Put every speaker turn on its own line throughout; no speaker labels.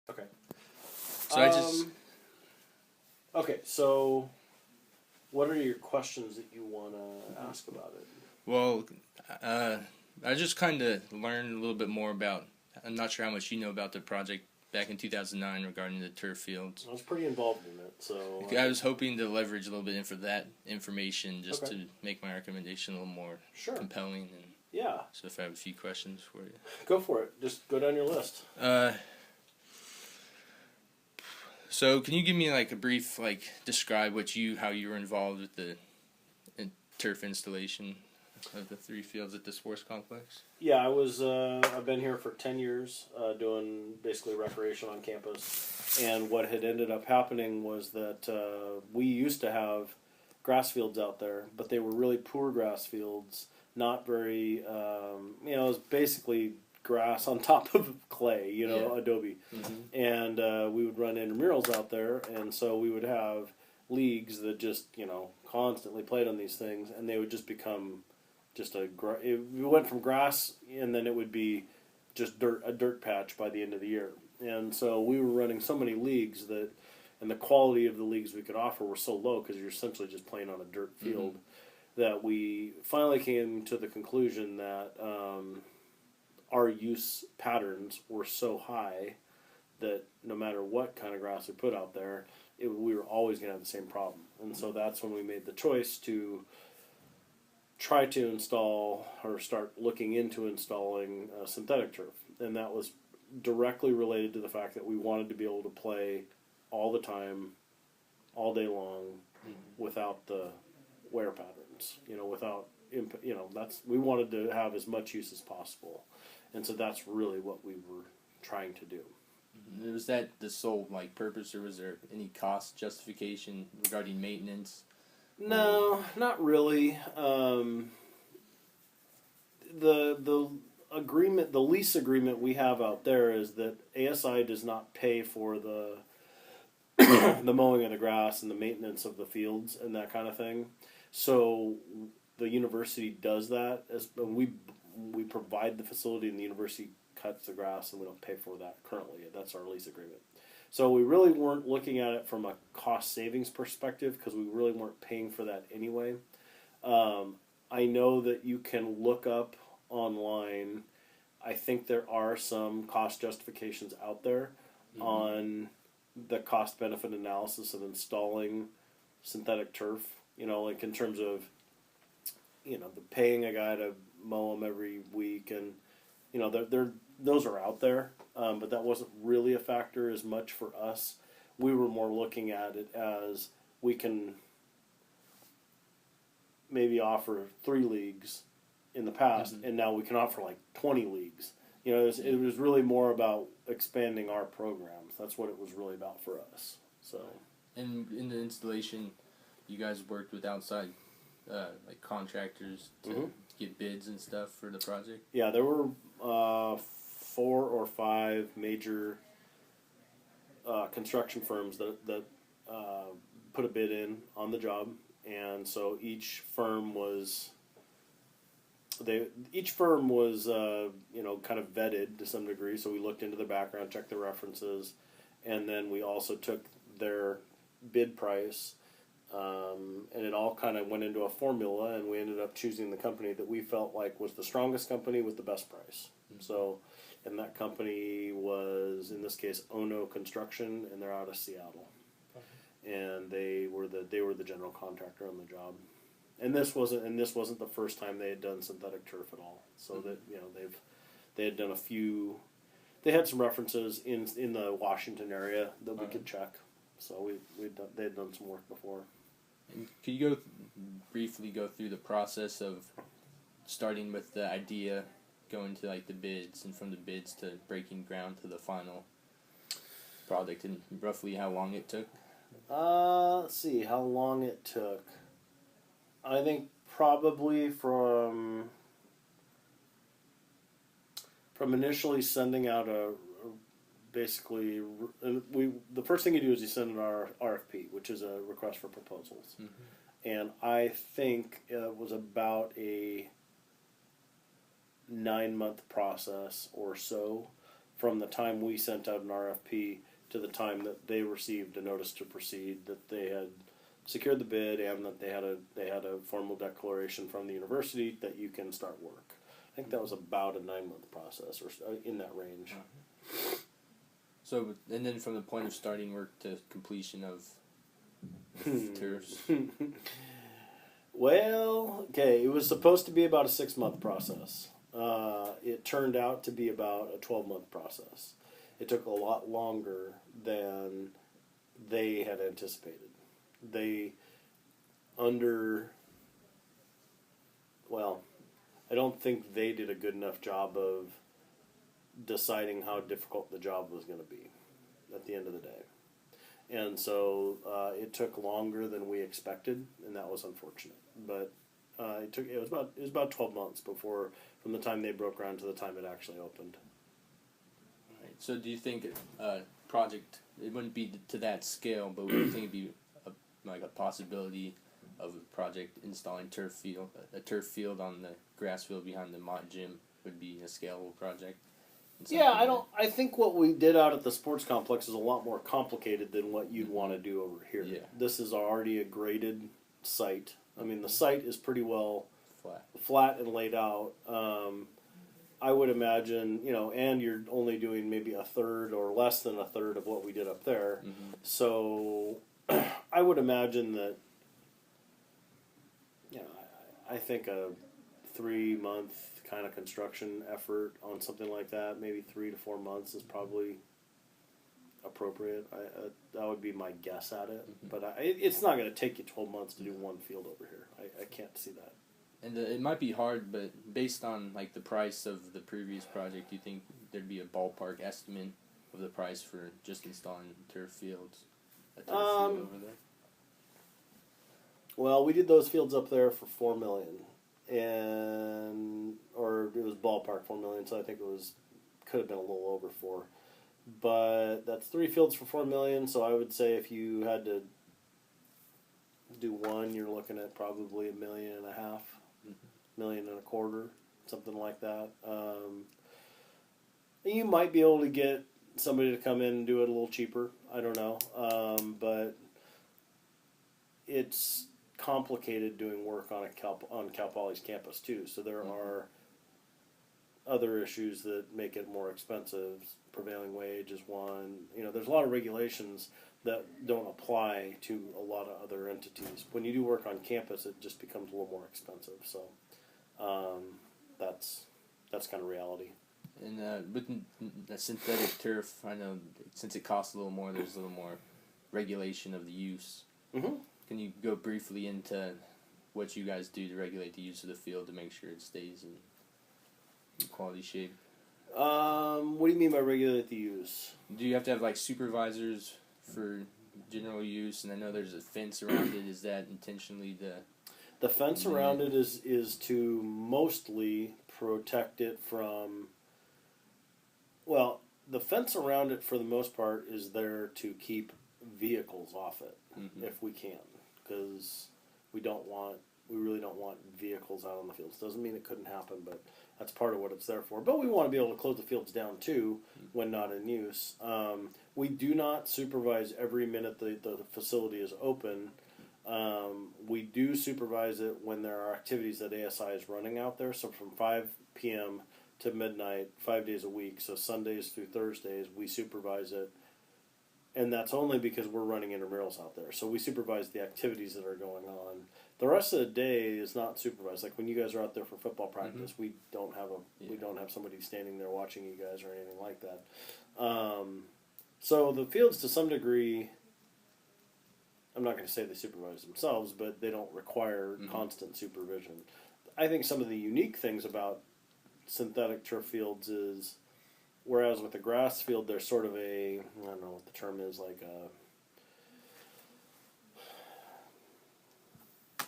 Okay.
So I just
Okay, so what are your questions that you want to ask about it?
well, uh, I just kind of learned a little bit more about. I'm not sure how much you know about the project back in 2009 regarding the turf fields.
I was pretty involved in it, so
I was hoping to leverage a little bit in for that information just
Okay.
to make my recommendation a little more
Sure.
compelling. And
Yeah,
so if I have a few questions for you.
go for it. Just go down your list.
So can you give me like a brief describe how you were involved with the turf installation of the 3 fields at the sports complex?
Yeah, I've been here for 10 years, doing basically recreation on campus. And what had ended up happening was that we used to have grass fields out there, but they were really poor grass fields, not very, it was basically grass on top of clay, adobe.
Mm-hmm.
And we would run intramurals out there, and so we would have leagues that just, constantly played on these things, and they would just become just it went from grass, and then it would be just a dirt patch by the end of the year. And so we were running so many leagues and the quality of the leagues we could offer were so low because you're essentially just playing on a dirt field, that we finally came to the conclusion that our use patterns were so high that no matter what kind of grass we put out there, we were always going to have the same problem. And so that's when we made the choice to try to install or start looking into installing synthetic turf. And that was directly related to the fact that we wanted to be able to play all the time, all day long, without the wear patterns, we wanted to have as much use as possible. And so that's really what we were trying to do.
Was that the sole purpose, or was there any cost justification regarding maintenance?
No, not really. The agreement, the lease agreement we have out there is that ASI does not pay for the the mowing of the grass and the maintenance of the fields and that kind of thing. So the university does that. We provide the facility, and the university cuts the grass, and we don't pay for that currently. That's our lease agreement. So we really weren't looking at it from a cost savings perspective because we really weren't paying for that anyway. I know that you can look up online. I think there are some cost justifications out there on the cost benefit analysis of installing synthetic turf. In terms of the paying a guy to mow them every week, and those are out there, but that wasn't really a factor as much for us. We were more looking at it as we can maybe offer 3 leagues in the past, and now we can offer 20 leagues. It was really more about expanding our programs. That's what it was really about for us. So,
and in the installation, you guys worked with outside contractors to get bids and stuff for the project?
Yeah, there were 4 or 5 major construction firms that put a bid in on the job, and so each firm was kind of vetted to some degree. So we looked into their background, checked their references, and then we also took their bid price. And it all kind of went into a formula, and we ended up choosing the company that we felt like was the strongest company with the best price. So, and that company was, in this case, Ono Construction, and they're out of Seattle. And they were the general contractor on the job. And this wasn't the first time they had done synthetic turf at all. So that they had done a few. They had some references in the Washington area that we could check. So they had done some work before.
And could you briefly go through the process of starting with the idea, going to the bids, and from the bids to breaking ground to the final product, and roughly how long it took?
Let's see how long it took. I think probably from initially sending out basically, the first thing you do is you send an RFP, which is a request for proposals. And I think it was about a 9-month process or so from the time we sent out an RFP to the time that they received a notice to proceed, that they had secured the bid and that they had a formal declaration from the university that you can start work. I think that was about a 9-month process or in that range.
So, and then from the point of starting work to completion of turfs.
Well, okay, it was supposed to be about a 6-month process. It turned out to be about a 12-month process. It took a lot longer than they had anticipated. I don't think they did a good enough job of deciding how difficult the job was going to be at the end of the day. And so it took longer than we expected, and that was unfortunate. But it was about 12 months before, from the time they broke ground to the time it actually opened.
Right. So do you think a project, it wouldn't be to that scale, but would you think it'd be a possibility of a project installing a turf field on the grass field behind the Mott Gym would be a scalable project?
Yeah, I think what we did out at the sports complex is a lot more complicated than what you'd want to do over here.
Yeah.
This is already a graded site. I mean, the site is pretty well
flat
and laid out. I would imagine, and you're only doing maybe a third or less than a third of what we did up there.
Mm-hmm.
So I would imagine that, I think a 3-month kind of construction effort on something like that, maybe 3 to 4 months is probably appropriate. That would be my guess at it. Mm-hmm. But it's not going to take you 12 months to do one field over here. I can't see that.
And it might be hard, but based on the price of the previous project, do you think there'd be a ballpark estimate of the price for just installing turf fields? A turf field over there?
Well, we did those fields up there for $4 million. Or it was ballpark $4 million, so I think could have been a little over 4. But that's 3 fields for $4 million, so I would say if you had to do one, you're looking at probably $1.5 million, $1.25 million, something like that. You might be able to get somebody to come in and do it a little cheaper. I don't know, but it's complicated doing work on Cal Poly's campus too. So there are other issues that make it more expensive. Prevailing wage is one. There's a lot of regulations that don't apply to a lot of other entities. When you do work on campus, it just becomes a little more expensive. So that's kind of reality.
And with the synthetic turf, I know since it costs a little more, there's a little more regulation of the use.
Mm-hmm. Can
you go briefly into what you guys do to regulate the use of the field to make sure it stays in quality shape?
What do you mean by regulate the use?
Do you have to have supervisors for general use? And I know there's a fence around it. Is that intentionally
the fence around it is to mostly protect it from. Well, the fence around it for the most part is there to keep vehicles off it, if we can, because we really don't want vehicles out on the fields. Doesn't mean it couldn't happen, but that's part of what it's there for. But we want to be able to close the fields down too when not in use. We do not supervise every minute the facility is open. We do supervise it when there are activities that ASI is running out there. So from 5 p.m. to midnight, 5 days a week, so Sundays through Thursdays, we supervise it. And that's only because we're running intramurals out there. So we supervise the activities that are going on. The rest of the day is not supervised. Like when you guys are out there for football practice, we don't have somebody standing there watching you guys or anything like that. So the fields, to some degree, I'm not going to say they supervise themselves, but they don't require constant supervision. I think some of the unique things about synthetic turf fields is, whereas with the grass field, there's sort of I don't know what the term is, like a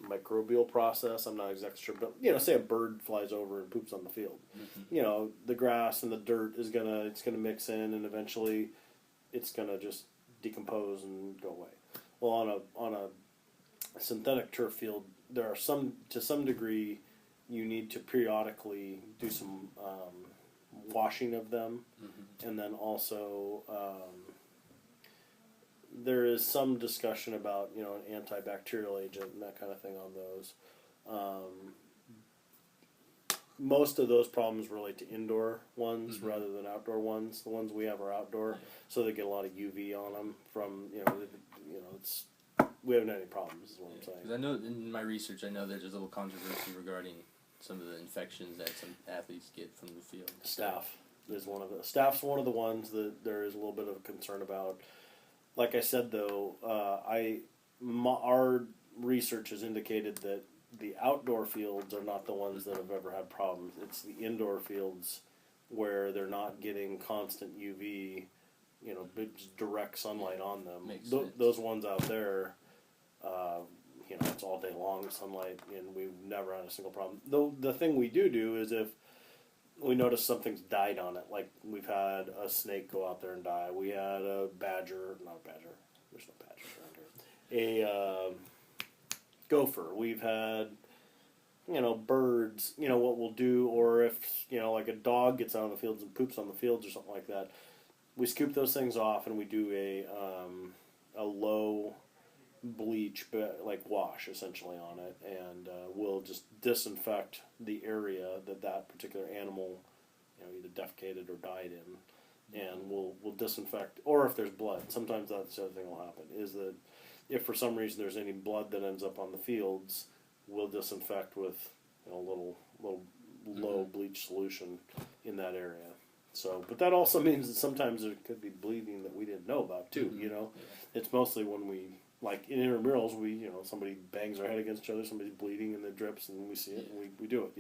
microbial process. I'm not exactly sure, but say a bird flies over and poops on the field. The grass and the dirt it's gonna mix in, and eventually it's gonna just decompose and go away. Well, on a synthetic turf field, there are to some degree, you need to periodically do some washing of them, and then also there is some discussion about an antibacterial agent and that kind of thing on those. Most of those problems relate to indoor ones rather than outdoor ones. The ones we have are outdoor, so they get a lot of UV on them. From it's we haven't had any problems. Is what I'm saying.
'Cause I know in my research, I know there's a little controversy regarding some of the infections that some athletes get from the field.
Staff's one of the ones that there is a little bit of a concern about. Like I said, though, our research has indicated that the outdoor fields are not the ones that have ever had problems. It's the indoor fields where they're not getting constant UV, direct sunlight on them. Those ones out there, it's all day long sunlight, and we've never had a single problem. Though the thing we do is if we notice something's died on it, like we've had a snake go out there and die. We had a badger, not a badger. There's no badgers around here. A gopher. We've had, birds. What we'll do, or if like a dog gets out on the fields and poops on the fields or something like that, we scoop those things off and we do a low bleach, but like wash essentially on it, and we'll just disinfect the area that particular animal, either defecated or died in, and we'll disinfect. Or if there's blood, sometimes that's the other thing will happen. Is that if for some reason there's any blood that ends up on the fields, we'll disinfect with a little low bleach solution in that area. So, but that also means that sometimes there could be bleeding that we didn't know about too. It's mostly when we, like in intramurals, somebody bangs their head against each other, somebody's bleeding and it drips, and we see it, and we do it.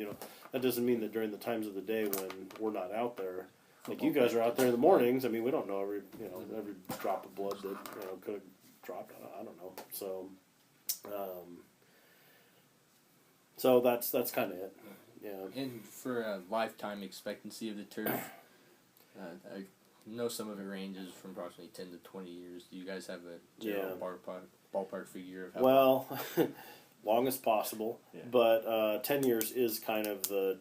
That doesn't mean that during the times of the day when we're not out there, like you guys are out there in the mornings. I mean, we don't know every drop of blood that could have dropped. I don't know. So that's kind of it. Yeah.
And for a lifetime expectancy of the turf, I know some of it ranges from approximately 10 to 20 years. Do you guys have a general ballpark figure of how?
Well, long as possible, but 10 years is kind of the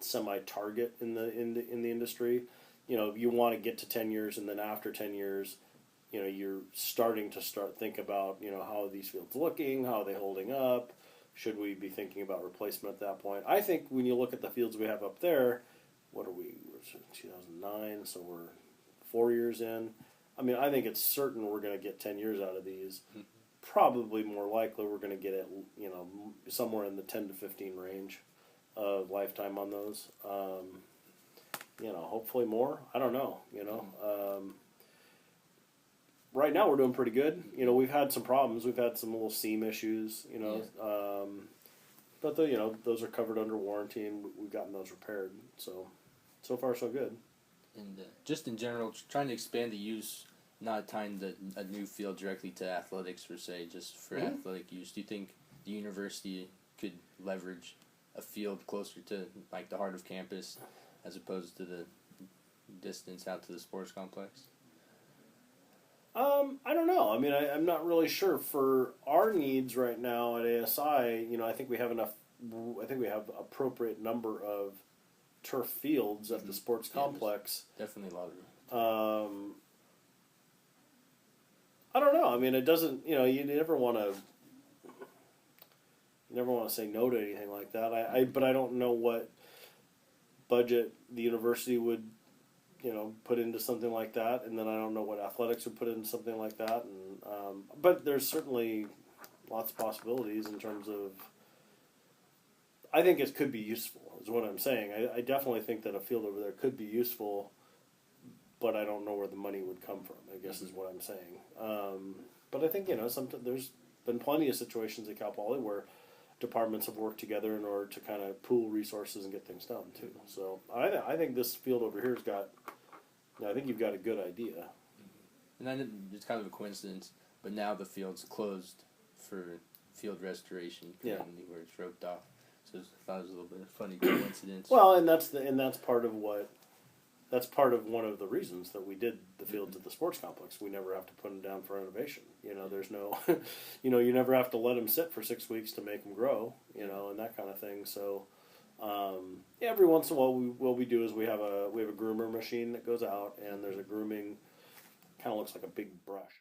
semi-target in the industry. You want to get to 10 years, and then after 10 years, you're starting to think about how are these fields looking, how are they holding up. Should we be thinking about replacement at that point? I think when you look at the fields we have up there, what are we? We're 2009, so we're 4 years in. I mean, I think it's certain we're going to get 10 years out of these. Probably more likely we're going to get it, somewhere in the 10 to 15 range of lifetime on those. Hopefully more. I don't know. Right now we're doing pretty good. We've had some problems. We've had some little seam issues. But those are covered under warranty, and we've gotten those repaired. So far so good.
And just in general, trying to expand the use, not tying a new field directly to athletics per se, just for athletic use. Do you think the university could leverage a field closer to like the heart of campus, as opposed to the distance out to the sports complex?
I don't know. I mean, I'm not really sure. For our needs right now at ASI, I think we have enough. I think we have appropriate number of turf fields at the sports complex.
Definitely a lot of room.
I don't know. I mean, it doesn't. You never want to say no to anything like that. But I don't know what budget the university would put into something like that, and then I don't know what athletics would put into something like that. And but there's certainly lots of possibilities in terms of. I think it could be useful, is what I'm saying. I definitely think that a field over there could be useful, but I don't know where the money would come from, I guess is what I'm saying. But I think, there's been plenty of situations at Cal Poly where departments have worked together in order to kind of pool resources and get things done, too. So I think this field over here has got, I think you've got a good idea.
And then it's kind of a coincidence, but now the field's closed for field restoration, where it's roped off. So I thought it was a little bit of a funny coincidence.
Well, and that's part of one of the reasons that we did the fields at the sports complex. We never have to put them down for renovation. There's no, you never have to let them sit for 6 weeks to make them grow. And that kind of thing. So, Every once in a while, what we do is we have a groomer machine that goes out, and there's a grooming, kind of looks like a big brush.